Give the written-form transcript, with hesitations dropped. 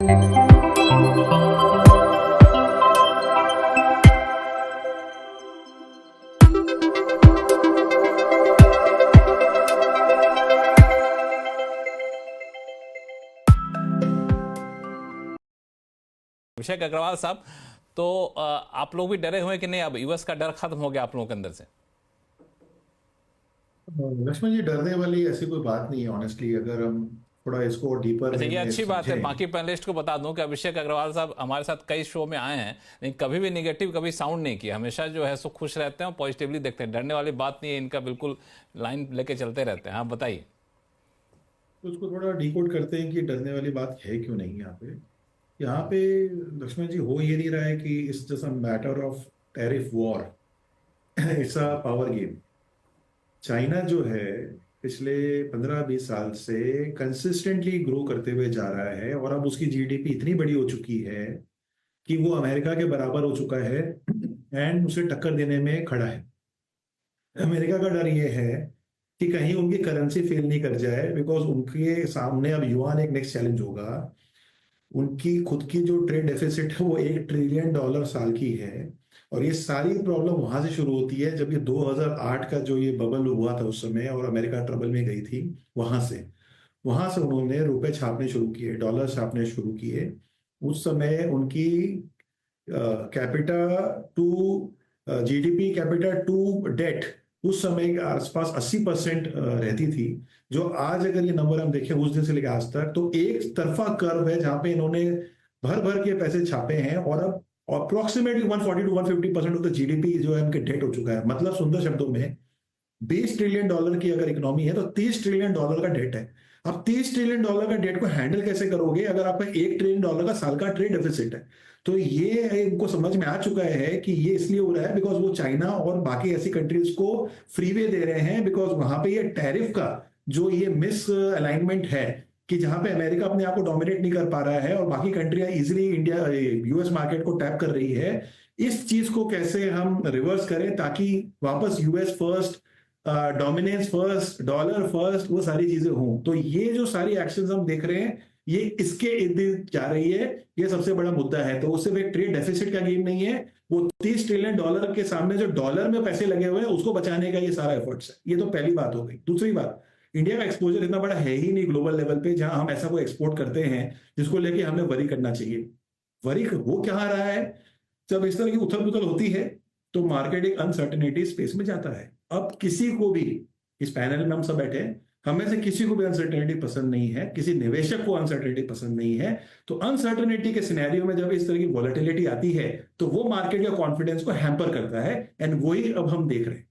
अभिषेक अग्रवाल साहब, तो आप लोग भी डरे हुए कि नहीं, अब यूएस का डर खत्म हो गया आप लोगों के अंदर से? लक्ष्मण जी, डरने वाली ऐसी कोई बात नहीं है। ऑनेस्टली अगर हम थोड़ा इसको डीपर अच्छा, वे ये में अच्छी बात है। समझें। बाकी पैनलिस्ट को बता दूं कि अभिषेक अग्रवाल साहब हमारे साथ कई शो में आए हैं, लेकिन कभी भी निगेटिव कभी साउंड नहीं किया। हमेशा जो है सो खुश रहते हैं और पॉजिटिवली देखते हैं। डरने वाली बात नहीं है इनका, बिल्कुल लाइन लेके चलते रहते हैं। आप बताइए। तो उसको थोड़ा डिकोड करते हैं कि डरने वाली बात है क्यों नहीं यहाँ पे लक्ष्मण जी, हो ये नहीं रहा है कि it's just a matter of tariff war. It's a power game. China जो है पिछले 15-20 साल से कंसिस्टेंटली ग्रो करते हुए जा रहा है और अब उसकी जीडीपी इतनी बड़ी हो चुकी है कि वो अमेरिका के बराबर हो चुका है एंड उसे टक्कर देने में खड़ा है। अमेरिका का डर ये है कि कहीं उनकी करेंसी फेल नहीं कर जाए, बिकॉज उनके सामने अब युआन एक नेक्स्ट चैलेंज होगा। उनकी खुद की जो ट्रेड डेफिसिट है वो $1 ट्रिलियन साल की है। और ये सारी प्रॉब्लम वहां से शुरू होती है जब ये 2008 का जो ये बबल हुआ था उस समय और अमेरिका ट्रबल में गई थी। वहां से उन्होंने रुपए छापने शुरू किए, डॉलर छापने शुरू किए। उस समय उनकी capita to GDP capita to date उस समय के आसपास 80% रहती थी। जो आज अगर ये नंबर हम देखें उस दिन से लेकर आज तक, तो एक तरफा कर्व है जहां पे इन्होंने भर भर के पैसे छापे हैं और अब approximately 140 to 150% of the GDP जो है उनके डेट हो चुका है। मतलब सुंदर शब्दों में, $20 ट्रिलियन की अगर इकोनॉमी है तो $30 ट्रिलियन का डेट है। अब $30 ट्रिलियन का डेट को हैंडल कैसे करोगे अगर आपका $1 ट्रिलियन का साल का ट्रेड डेफिसिट है? तो ये इनको समझ में आ चुका है कि ये इसलिए हो रहा है बिकॉज वो चाइना और बाकी ऐसी कंट्रीज को फ्रीवे दे रहे हैं, बिकॉज वहां पे ये टैरिफ का जो ये मिस अलाइनमेंट है कि जहां पे अमेरिका अपने आप को डोमिनेट नहीं कर पा रहा है और बाकी कंट्रियां इजिली इंडिया यूएस मार्केट को टैप कर रही है। इस चीज को कैसे हम रिवर्स करें ताकि वापस US first, dominance first, dollar first, वो सारी चीजें हों। तो ये जो सारी एक्शंस हम देख रहे हैं ये इसके इर्द गिर्द जा रही है। ये सबसे बड़ा मुद्दा है। तो उससे एक ट्रेड डेफिसिट का गेम नहीं है, वो $30 ट्रिलियन के सामने जो डॉलर में पैसे लगे हुए हैं उसको बचाने का ये सारा एफर्ट्स है। ये तो पहली बात हो गई। दूसरी बात, इंडिया का एक्सपोजर इतना बड़ा है ही नहीं ग्लोबल लेवल पे जहां हम ऐसा कोई एक्सपोर्ट करते हैं जिसको लेके हमें वरी करना चाहिए। वरी वो क्या रहा है, जब इस तरह की उथल पुथल होती है तो मार्केट एक अनसर्टेनिटी स्पेस में जाता है। अब किसी को भी, इस पैनल में हम सब बैठे हैं, हमें से किसी को भी अनसर्टेनिटी पसंद नहीं है, किसी निवेशक को अनसर्टेनिटी पसंद नहीं है। तो अनसर्टेनिटी के सिनेरियो में जब इस तरह की वॉलेटिलिटी आती है तो वो मार्केट का कॉन्फिडेंस को हैम्पर करता है एंड वही अब हम देख रहे हैं।